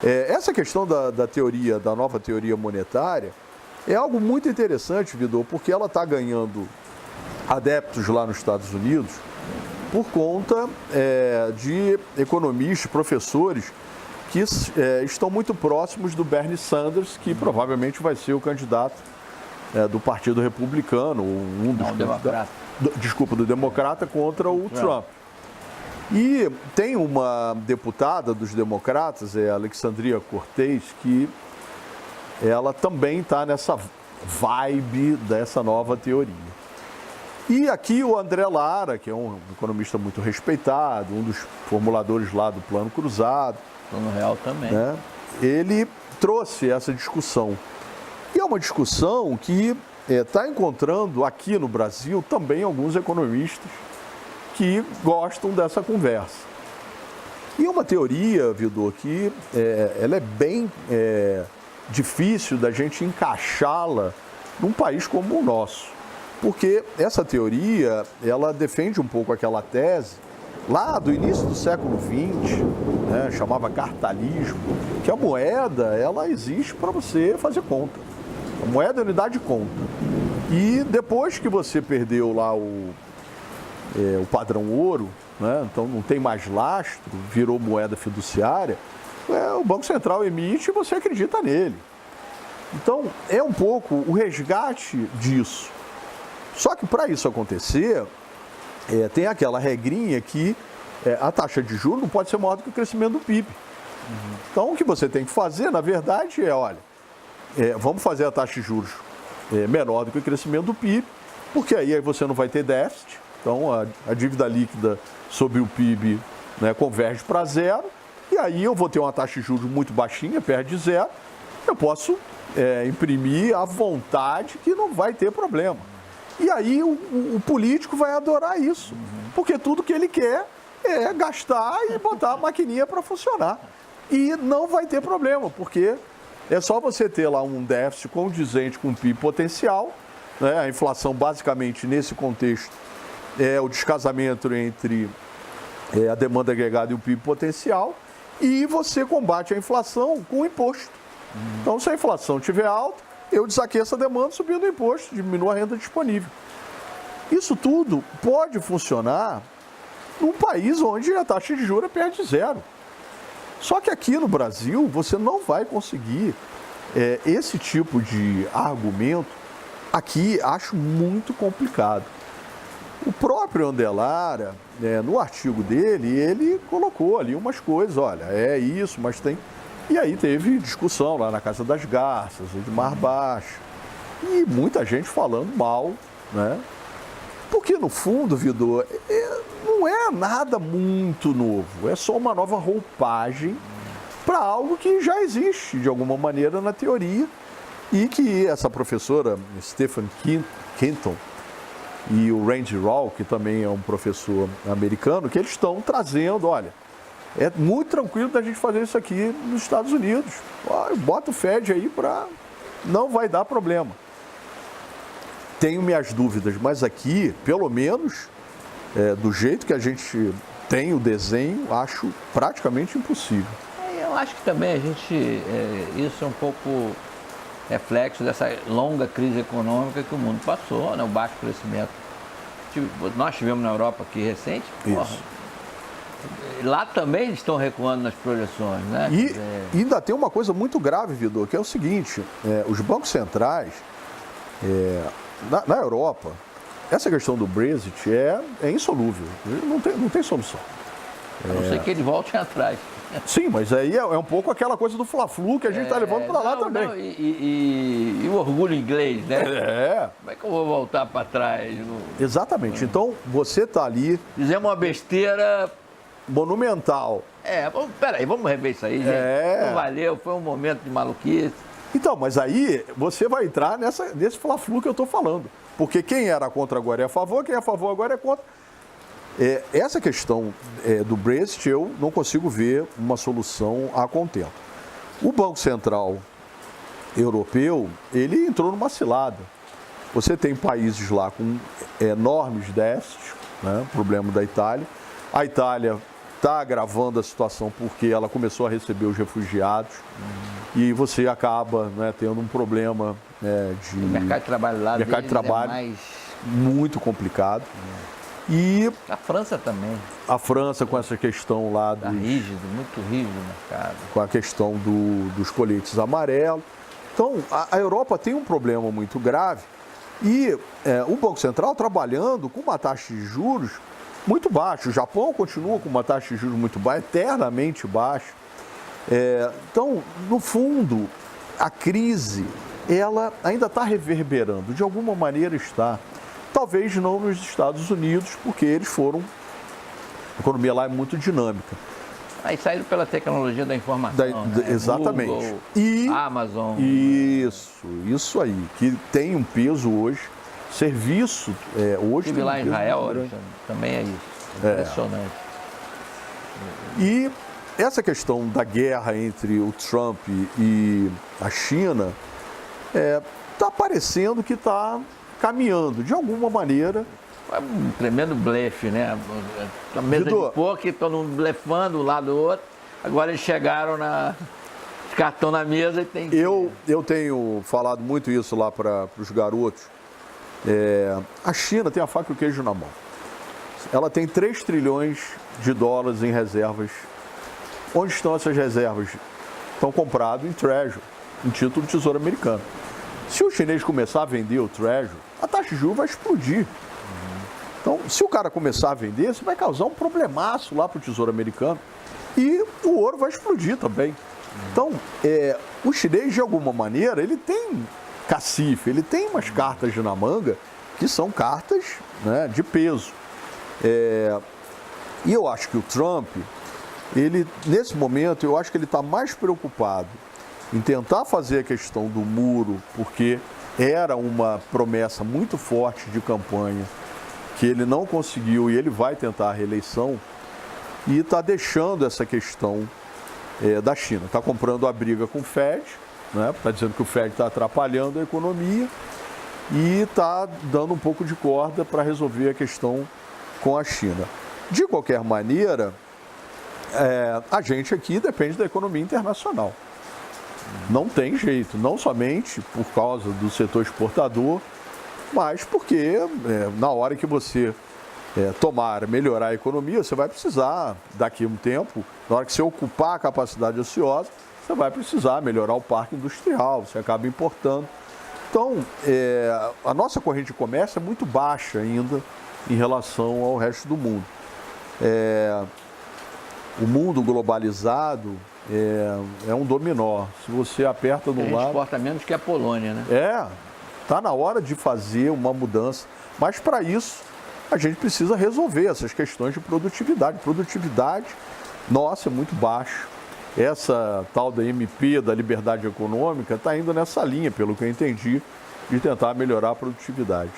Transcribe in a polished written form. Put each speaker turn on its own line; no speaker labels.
Essa questão da teoria, da nova teoria monetária, é algo muito interessante, Vidor, porque ela está ganhando adeptos lá nos Estados Unidos por conta de economistas, professores que estão muito próximos do Bernie Sanders, que provavelmente vai ser o candidato do Partido Republicano, um dos candidatos, do Democrata contra o Trump. E tem uma deputada dos democratas, a Alexandria Cortez, que ela também está nessa vibe dessa nova teoria. E aqui o André Lara, que é um economista muito respeitado, um dos formuladores lá do Plano Cruzado.
Plano Real também.
Né, ele trouxe essa discussão. E é uma discussão que está encontrando aqui no Brasil também alguns economistas que gostam dessa conversa. E é uma teoria, Vidor, que ela é bem difícil da gente encaixá-la num país como o nosso. Porque essa teoria, ela defende um pouco aquela tese, lá do início do século XX, né, chamava cartalismo, que a moeda, ela existe para você fazer conta. A moeda é unidade de conta. E depois que você perdeu lá o padrão ouro, né? Então não tem mais lastro, virou moeda fiduciária, o Banco Central emite e você acredita nele. Então é um pouco o resgate disso. Só que para isso acontecer, tem aquela regrinha que a taxa de juros não pode ser maior do que o crescimento do PIB. Então o que você tem que fazer, na verdade, vamos fazer a taxa de juros menor do que o crescimento do PIB, porque aí você não vai ter déficit. Então, a dívida líquida sobre o PIB, né, converge para zero, e aí eu vou ter uma taxa de juros muito baixinha, perto de zero, eu posso imprimir à vontade que não vai ter problema. E aí o político vai adorar isso, porque tudo que ele quer é gastar e botar a maquininha para funcionar. E não vai ter problema, porque é só você ter lá um déficit condizente com o PIB potencial, né, a inflação basicamente nesse contexto é o descasamento entre a demanda agregada e o PIB potencial, e você combate a inflação com o imposto. Então, se a inflação estiver alta, eu desaqueço a demanda subindo o imposto, diminuo a renda disponível. Isso tudo pode funcionar num país onde a taxa de juros é perto de zero. Só que aqui no Brasil, você não vai conseguir esse tipo de argumento. Aqui, acho muito complicado. O próprio André Lara, no artigo dele, ele colocou ali umas coisas, olha, é isso, mas tem... E aí teve discussão lá na Casa das Garças, de Mar Baixo, e muita gente falando mal, né? Porque no fundo, Vidor, não é nada muito novo, é só uma nova roupagem para algo que já existe de alguma maneira na teoria, e que essa professora, Stephen Quinton, e o Randy Rawl, que também é um professor americano, que eles estão trazendo, olha, é muito tranquilo da gente fazer isso aqui nos Estados Unidos. Bota o Fed aí não vai dar problema. Tenho minhas dúvidas, mas aqui, pelo menos, do jeito que a gente tem o desenho, acho praticamente impossível.
Eu acho que também isso é um pouco reflexo dessa longa crise econômica que o mundo passou, né? O baixo crescimento. Nós tivemos na Europa aqui recente, lá também eles estão recuando nas projeções, né?
E ainda tem uma coisa muito grave, Vidor, que é o seguinte, os bancos centrais, na Europa, essa questão do Brexit é insolúvel, não tem solução.
A não ser que ele volte atrás.
Sim, mas aí é um pouco aquela coisa do Fla-Flu que a gente está levando para lá também.
E o orgulho inglês, né? Como é que eu vou voltar para trás?
Exatamente. Então, você está ali...
Fizemos uma besteira...
monumental.
Peraí, vamos rever isso aí, gente. Não valeu, foi um momento de maluquice.
Então, mas aí você vai entrar nesse Fla-Flu que eu estou falando. Porque quem era contra agora é a favor, quem é a favor agora é contra... Essa questão do Brexit, eu não consigo ver uma solução a contento. O Banco Central Europeu, ele entrou numa cilada. Você tem países lá com enormes déficits, né? Problema da Itália. A Itália está agravando a situação porque ela começou a receber os refugiados e você acaba, né, tendo um problema de...
O mercado de trabalho lá
mercado de trabalho
é mais...
muito complicado. E
a França também.
A França com essa questão lá
Está rígido, muito rígido o mercado.
Com a questão dos coletes amarelos. Então, a Europa tem um problema muito grave e o Banco Central trabalhando com uma taxa de juros muito baixa. O Japão continua com uma taxa de juros muito baixa, eternamente baixa. Então, no fundo, a crise, ela ainda está reverberando, de alguma maneira está. Talvez não nos Estados Unidos, porque eles foram... A economia lá é muito dinâmica.
Aí saíram pela tecnologia da informação, né?
Exatamente.
Google,
e
Amazon.
Isso aí, que tem um peso hoje. Serviço, hoje
Estive
tem
lá em
peso
Israel,
muito grande.
também é isso. Impressionante.
E essa questão da guerra entre o Trump e a China está parecendo que está caminhando, de alguma maneira.
É um tremendo blefe, né? A mesa de poker, todo mundo blefando um lado do outro. Agora eles chegaram cartão na mesa e tem que...
Eu tenho falado muito isso lá para os garotos. A China tem a faca e o queijo na mão. Ela tem 3 trilhões de dólares em reservas. Onde estão essas reservas? Estão compradas em Treasury, em título do Tesouro Americano. Se o chinês começar a vender o Treasury, a taxa de juros vai explodir. Então, se o cara começar a vender, isso vai causar um problemaço lá para o Tesouro Americano. E o ouro vai explodir também. Então, o chinês, de alguma maneira, ele tem cacife, ele tem umas cartas na manga que são cartas, né, de peso. E eu acho que o Trump, nesse momento, eu acho que ele está mais preocupado em tentar fazer a questão do muro, porque era uma promessa muito forte de campanha, que ele não conseguiu e ele vai tentar a reeleição, e está deixando essa questão da China. Está comprando a briga com o Fed, né? Está dizendo que o Fed está atrapalhando a economia e está dando um pouco de corda para resolver a questão com a China. De qualquer maneira, a gente aqui depende da economia internacional. Não tem jeito, não somente por causa do setor exportador, mas porque na hora que você melhorar a economia, você vai precisar, daqui a um tempo, na hora que você ocupar a capacidade ociosa, você vai precisar melhorar o parque industrial, você acaba importando. Então, a nossa corrente de comércio é muito baixa ainda em relação ao resto do mundo. O mundo globalizado é um dominó. Se você aperta de um lado...
A gente exporta menos que a Polônia, né?
Está na hora de fazer uma mudança. Mas, para isso, a gente precisa resolver essas questões de produtividade. Produtividade, nossa, é muito baixa. Essa tal da MP, da liberdade econômica, está indo nessa linha, pelo que eu entendi, de tentar melhorar a produtividade.